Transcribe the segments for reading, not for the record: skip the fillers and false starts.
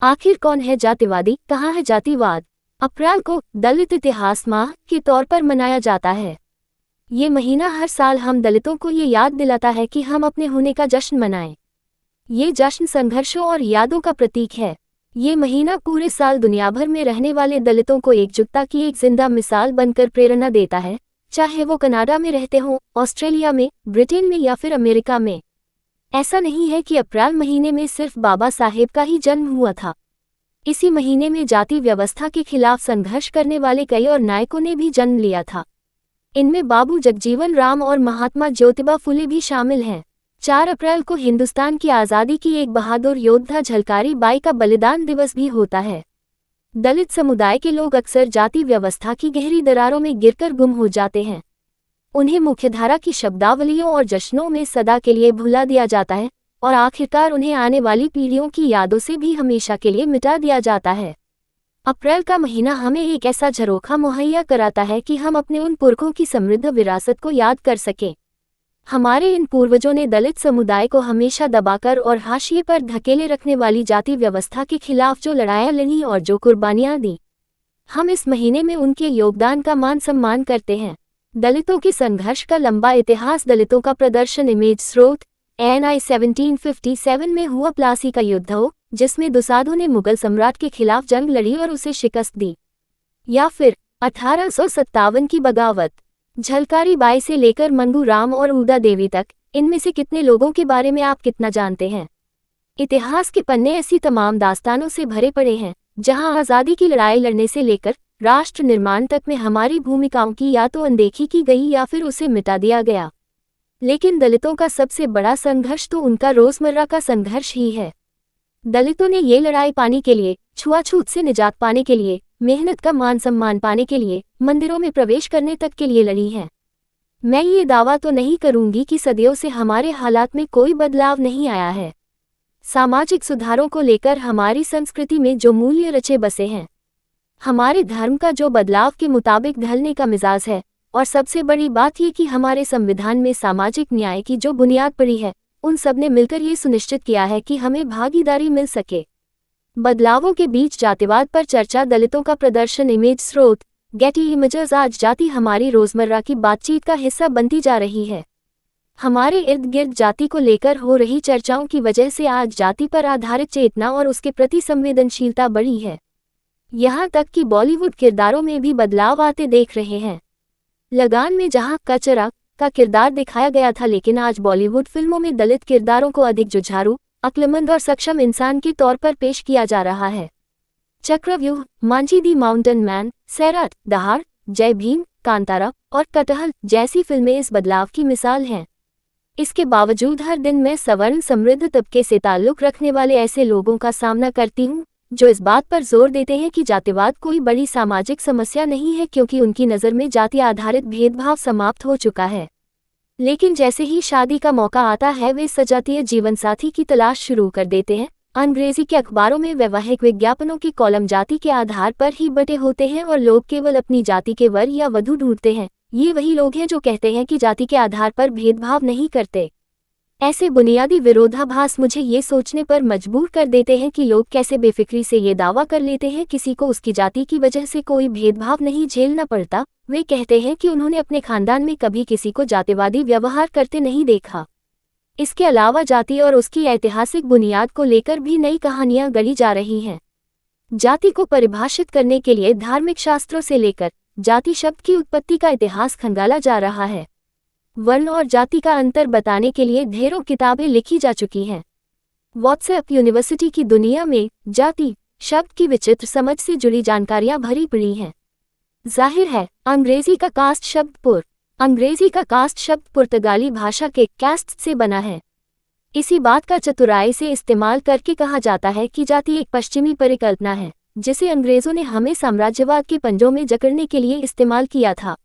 आखिर कौन है जातिवादी, कहाँ है जातिवाद? अप्रैल को दलित इतिहास माह के तौर पर मनाया जाता है। ये महीना हर साल हम दलितों को ये याद दिलाता है कि हम अपने होने का जश्न मनाएं। ये जश्न संघर्षों और यादों का प्रतीक है। ये महीना पूरे साल दुनिया भर में रहने वाले दलितों को एकजुटता की एक जिंदा मिसाल बनकर प्रेरणा देता है, चाहे वो कनाडा में रहते हों, ऑस्ट्रेलिया में, ब्रिटेन में या फिर अमेरिका में। ऐसा नहीं है कि अप्रैल महीने में सिर्फ बाबा साहेब का ही जन्म हुआ था। इसी महीने में जाति व्यवस्था के खिलाफ संघर्ष करने वाले कई और नायकों ने भी जन्म लिया था। इनमें बाबू जगजीवन राम और महात्मा ज्योतिबा फुले भी शामिल हैं। 4 अप्रैल को हिंदुस्तान की आज़ादी की एक बहादुर योद्धा झलकारी बाई का बलिदान दिवस भी होता है। दलित समुदाय के लोग अक्सर जाति व्यवस्था की गहरी दरारों में गिरकर गुम हो जाते हैं। उन्हें मुख्यधारा की शब्दावलियों और जश्नों में सदा के लिए भुला दिया जाता है और आखिरकार उन्हें आने वाली पीढ़ियों की यादों से भी हमेशा के लिए मिटा दिया जाता है। अप्रैल का महीना हमें एक ऐसा झरोखा मुहैया कराता है कि हम अपने उन पुरखों की समृद्ध विरासत को याद कर सकें। हमारे इन पूर्वजों ने दलित समुदाय को हमेशा दबाकर और हाशिए पर धकेले रखने वाली जाति व्यवस्था के खिलाफ जो लड़ाइयाँ लड़ी और जो कुर्बानियाँ दी, हम इस महीने में उनके योगदान का मान सम्मान करते हैं। दलितों के संघर्ष का लंबा इतिहास। दलितों का प्रदर्शन इमेज स्रोत NI 1757 में हुआ प्लासी का युद्ध हो, जिसमें दुसाधु ने मुगल सम्राट के खिलाफ जंग लड़ी और उसे शिकस्त दी। या फिर 1857 की बगावत। झलकारी बाई से लेकर मंगू राम और उदा देवी तक, इनमें से कितने लोगों के बारे में आप कितना जानते हैं? इतिहास के पन्ने ऐसी तमाम दास्तानों से भरे पड़े हैं, जहां आज़ादी की लड़ाई लड़ने से लेकर राष्ट्र निर्माण तक में हमारी भूमिकाओं की या तो अनदेखी की गई या फिर उसे मिटा दिया गया। लेकिन दलितों का सबसे बड़ा संघर्ष तो उनका रोजमर्रा का संघर्ष ही है। दलितों ने ये लड़ाई पाने के लिए, छुआछूत से निजात पाने के लिए, मेहनत का मान सम्मान पाने के लिए, मंदिरों में प्रवेश करने तक के लिए लड़ी है। मैं ये दावा तो नहीं करूंगी कि सदियों से हमारे हालात में कोई बदलाव नहीं आया है। सामाजिक सुधारों को लेकर हमारी संस्कृति में जो मूल्य रचे बसे हैं, हमारे धर्म का जो बदलाव के मुताबिक ढलने का मिजाज है, और सबसे बड़ी बात ये कि हमारे संविधान में सामाजिक न्याय की जो बुनियाद पड़ी है, उन सब ने मिलकर ये सुनिश्चित किया है कि हमें भागीदारी मिल सके। बदलावों के बीच जातिवाद पर चर्चा। दलितों का प्रदर्शन इमेज स्रोत गेटी इमेजेस। आज जाति हमारी रोजमर्रा की बातचीत का हिस्सा बनती जा रही है। हमारे इर्द गिर्द जाति को लेकर हो रही चर्चाओं की वजह से आज जाति पर आधारित चेतना और उसके प्रति संवेदनशीलता बढ़ी है। यहाँ तक कि बॉलीवुड किरदारों में भी बदलाव आते देख रहे हैं। लगान में जहाँ कचरा का किरदार दिखाया गया था, लेकिन आज बॉलीवुड फिल्मों में दलित किरदारों को अधिक जुझारू, अक्लमंद और सक्षम इंसान के तौर पर पेश किया जा रहा है। चक्रव्यूह, मांझी दी माउंटेन मैन, सैराट, दहाड़, जय भीम, कांतारा और कटहल जैसी फिल्में इस बदलाव की मिसाल हैं। इसके बावजूद हर दिन मैं सवर्ण समृद्ध तबके से ताल्लुक़ रखने वाले ऐसे लोगों का सामना करती हूँ जो इस बात पर जोर देते हैं कि जातिवाद कोई बड़ी सामाजिक समस्या नहीं है, क्योंकि उनकी नज़र में जाति आधारित भेदभाव समाप्त हो चुका है। लेकिन जैसे ही शादी का मौका आता है, वे सजातीय जीवनसाथी की तलाश शुरू कर देते हैं। अंग्रेजी के अखबारों में वैवाहिक विज्ञापनों के कॉलम जाति के आधार पर ही बटे होते हैं और लोग केवल अपनी जाति के वर या वधू ढूंढते हैं। ये वही लोग हैं जो कहते हैं कि जाति के आधार पर भेदभाव नहीं करते। ऐसे बुनियादी विरोधाभास मुझे ये सोचने पर मजबूर कर देते हैं कि लोग कैसे बेफिक्री से ये दावा कर लेते हैं किसी को उसकी जाति की वजह से कोई भेदभाव नहीं झेलना पड़ता। वे कहते हैं कि उन्होंने अपने खानदान में कभी किसी को जातिवादी व्यवहार करते नहीं देखा। इसके अलावा जाति और उसकी ऐतिहासिक बुनियाद को लेकर भी नई कहानियां गढ़ी जा रही हैं। जाति को परिभाषित करने के लिए धार्मिक शास्त्रों से लेकर जाति शब्द की उत्पत्ति का इतिहास खंगाला जा रहा है। वर्ण और जाति का अंतर बताने के लिए ढेरों किताबें लिखी जा चुकी हैं। व्हाट्सएप यूनिवर्सिटी की दुनिया में जाति शब्द की विचित्र समझ से जुड़ी जानकारियां भरी पड़ी हैं। जाहिर है, अंग्रेजी का कास्ट शब्द पुर्तगाली भाषा के कैस्ट से बना है। इसी बात का चतुराई से इस्तेमाल करके कहा जाता है कि जाति एक पश्चिमी परिकल्पना है, जिसे अंग्रेजों ने हमें साम्राज्यवाद के पंजों में जकड़ने के लिए इस्तेमाल किया था।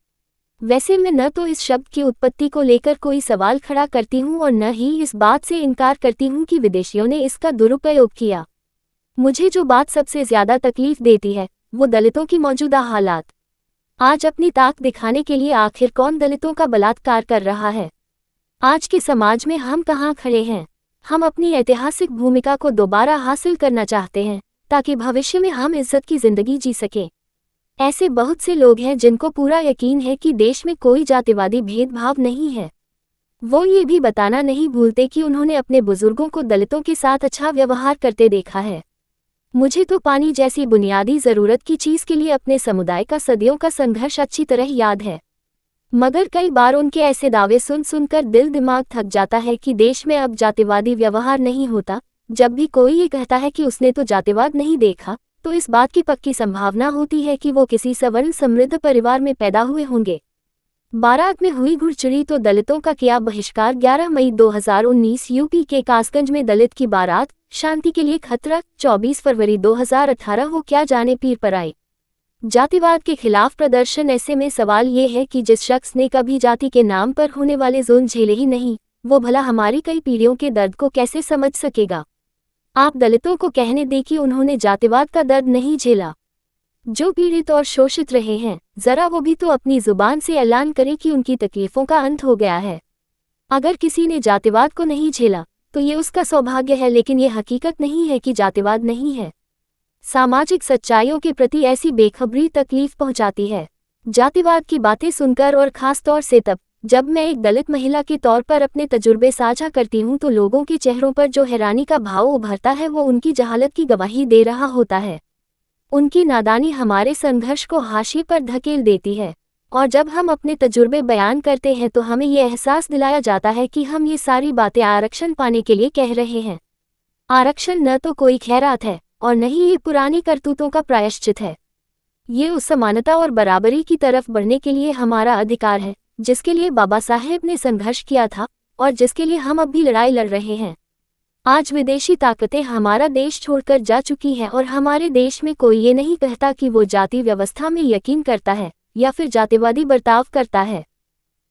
वैसे मैं न तो इस शब्द की उत्पत्ति को लेकर कोई सवाल खड़ा करती हूँ और न ही इस बात से इनकार करती हूँ कि विदेशियों ने इसका दुरुपयोग किया। मुझे जो बात सबसे ज्यादा तकलीफ देती है वो दलितों की मौजूदा हालात। आज अपनी ताक दिखाने के लिए आखिर कौन दलितों का बलात्कार कर रहा है? आज के समाज में हम कहाँ खड़े हैं? हम अपनी ऐतिहासिक भूमिका को दोबारा हासिल करना चाहते हैं, ताकि भविष्य में हम इज्जत की जिंदगी जी सकें। ऐसे बहुत से लोग हैं जिनको पूरा यकीन है कि देश में कोई जातिवादी भेदभाव नहीं है। वो ये भी बताना नहीं भूलते कि उन्होंने अपने बुजुर्गों को दलितों के साथ अच्छा व्यवहार करते देखा है। मुझे तो पानी जैसी बुनियादी जरूरत की चीज के लिए अपने समुदाय का सदियों का संघर्ष अच्छी तरह याद है। मगर कई बार उनके ऐसे दावे सुन सुनकर दिल दिमाग थक जाता है कि देश में अब जातिवादी व्यवहार नहीं होता। जब भी कोई ये कहता है कि उसने तो जातिवाद नहीं देखा, तो इस बात की पक्की संभावना होती है कि वो किसी सवर्ण समृद्ध परिवार में पैदा हुए होंगे। बारात में हुई घुड़चढ़ी तो दलितों का किया बहिष्कार। 11 मई 2019 यूपी के कासगंज में दलित की बारात, शांति के लिए खतरा। 24 फरवरी 2018 वो क्या जाने पीर पर आई। जातिवाद के खिलाफ प्रदर्शन। ऐसे में सवाल ये है कि जिस शख्स ने कभी जाति के नाम पर होने वाले जुल्म झेले ही नहीं, वो भला हमारी कई पीढ़ियों के दर्द को कैसे समझ सकेगा। आप दलितों को कहने दें कि उन्होंने जातिवाद का दर्द नहीं झेला। जो पीड़ित और शोषित रहे हैं, जरा वो भी तो अपनी जुबान से ऐलान करें कि उनकी तकलीफों का अंत हो गया है। अगर किसी ने जातिवाद को नहीं झेला तो ये उसका सौभाग्य है, लेकिन ये हकीकत नहीं है कि जातिवाद नहीं है। सामाजिक सच्चाइयों के प्रति ऐसी बेखबरी तकलीफ पहुंचाती है। जातिवाद की बातें सुनकर, और खास तौर से तब जब मैं एक दलित महिला के तौर पर अपने तजुर्बे साझा करती हूं, तो लोगों के चेहरों पर जो हैरानी का भाव उभरता है वो उनकी जहालत की गवाही दे रहा होता है। उनकी नादानी हमारे संघर्ष को हाशिए पर धकेल देती है, और जब हम अपने तजुर्बे बयान करते हैं तो हमें ये एहसास दिलाया जाता है कि हम ये सारी बातें आरक्षण पाने के लिए कह रहे हैं। आरक्षण न तो कोई खैरात है और न ही ये पुरानी करतूतों का प्रायश्चित है। ये उस समानता और बराबरी की तरफ बढ़ने के लिए हमारा अधिकार है, जिसके लिए बाबा साहेब ने संघर्ष किया था और जिसके लिए हम अब भी लड़ाई लड़ रहे हैं। आज विदेशी ताकतें हमारा देश छोड़कर जा चुकी हैं और हमारे देश में कोई ये नहीं कहता कि वो जाति व्यवस्था में यकीन करता है या फिर जातिवादी बर्ताव करता है।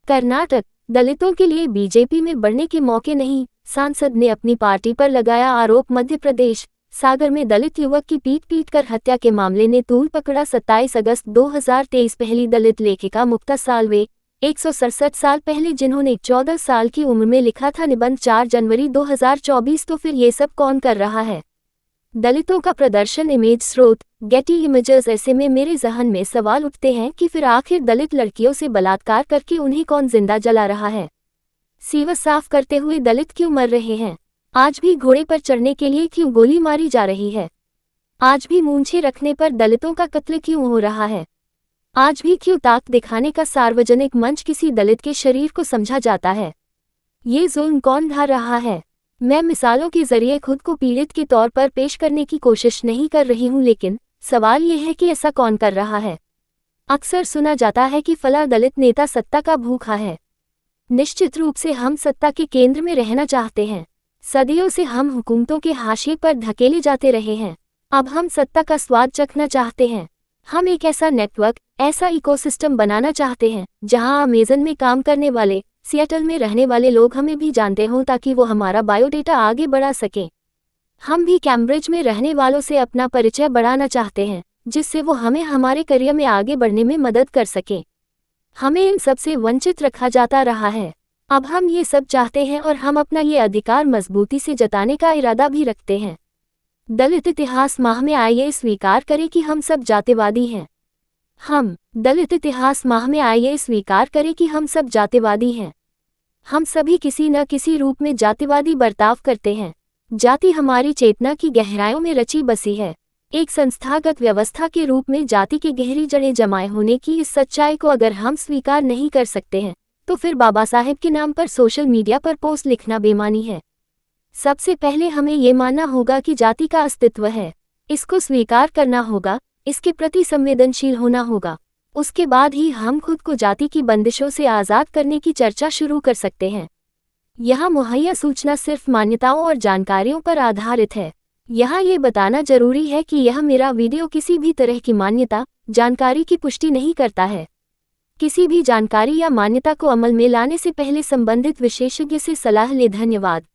कर्नाटक, दलितों के लिए बीजेपी में बढ़ने के मौके नहीं, सांसद ने अपनी पार्टी पर लगाया आरोप। मध्य प्रदेश, सागर में दलित युवक की पीट कर हत्या के मामले ने तूल पकड़ा। 27 अगस्त 2023 पहली दलित लेखिका मुक्ता साल्वे, 167 साल पहले, जिन्होंने 14 साल की उम्र में लिखा था निबंध 4 जनवरी 2024। तो फिर ये सब कौन कर रहा है? दलितों का प्रदर्शन। इमेज स्रोत गेटी इमेजेस। ऐसे में मेरे जहन में सवाल उठते हैं कि फिर आखिर दलित लड़कियों से बलात्कार करके उन्हें कौन जिंदा जला रहा है? सीवर साफ करते हुए दलित क्यों मर रहे हैं? आज भी घोड़े पर चढ़ने के लिए क्यों गोली मारी जा रही है? आज भी मूंछें रखने पर दलितों का कत्ल क्यों हो रहा है? आज भी क्यों ताक दिखाने का सार्वजनिक मंच किसी दलित के शरीर को समझा जाता है? ये जुल्म कौन ढा रहा है? मैं मिसालों के जरिए खुद को पीड़ित के तौर पर पेश करने की कोशिश नहीं कर रही हूँ, लेकिन सवाल ये है कि ऐसा कौन कर रहा है? अक्सर सुना जाता है कि फला दलित नेता सत्ता का भूखा है। निश्चित रूप से हम सत्ता के केंद्र में रहना चाहते हैं। सदियों से हम हुकूमतों के हाशिए पर धकेले जाते रहे हैं। अब हम सत्ता का स्वाद चखना चाहते हैं। हम एक ऐसा नेटवर्क, ऐसा इकोसिस्टम बनाना चाहते हैं जहां अमेज़न में काम करने वाले, सिएटल में रहने वाले लोग हमें भी जानते हों, ताकि वो हमारा बायोडेटा आगे बढ़ा सकें। हम भी कैम्ब्रिज में रहने वालों से अपना परिचय बढ़ाना चाहते हैं, जिससे वो हमें हमारे करियर में आगे बढ़ने में मदद कर सकें। हमें इन सब से वंचित रखा जाता रहा है। अब हम ये सब चाहते हैं और हम अपना ये अधिकार मजबूती से जताने का इरादा भी रखते हैं। दलित इतिहास माह में आइए स्वीकार करें कि हम सब जातिवादी हैं। हम दलित इतिहास माह में आइए स्वीकार करें कि हम सब जातिवादी हैं। हम सभी किसी न किसी रूप में जातिवादी बर्ताव करते हैं। जाति हमारी चेतना की गहराइयों में रची बसी है। एक संस्थागत व्यवस्था के रूप में जाति के गहरी जड़ें जमाए होने की इस सच्चाई को अगर हम स्वीकार नहीं कर सकते हैं, तो फिर बाबा साहेब के नाम पर सोशल मीडिया पर पोस्ट लिखना बेईमानी है। सबसे पहले हमें ये मानना होगा कि जाति का अस्तित्व है। इसको स्वीकार करना होगा, इसके प्रति संवेदनशील होना होगा। उसके बाद ही हम खुद को जाति की बंदिशों से आज़ाद करने की चर्चा शुरू कर सकते हैं। यहाँ मुहैया सूचना सिर्फ मान्यताओं और जानकारियों पर आधारित है। यहाँ ये बताना जरूरी है कि यह मेरा वीडियो किसी भी तरह की मान्यता, जानकारी की पुष्टि नहीं करता है। किसी भी जानकारी या मान्यता को अमल में लाने से पहले संबंधित विशेषज्ञ से सलाह लें। धन्यवाद।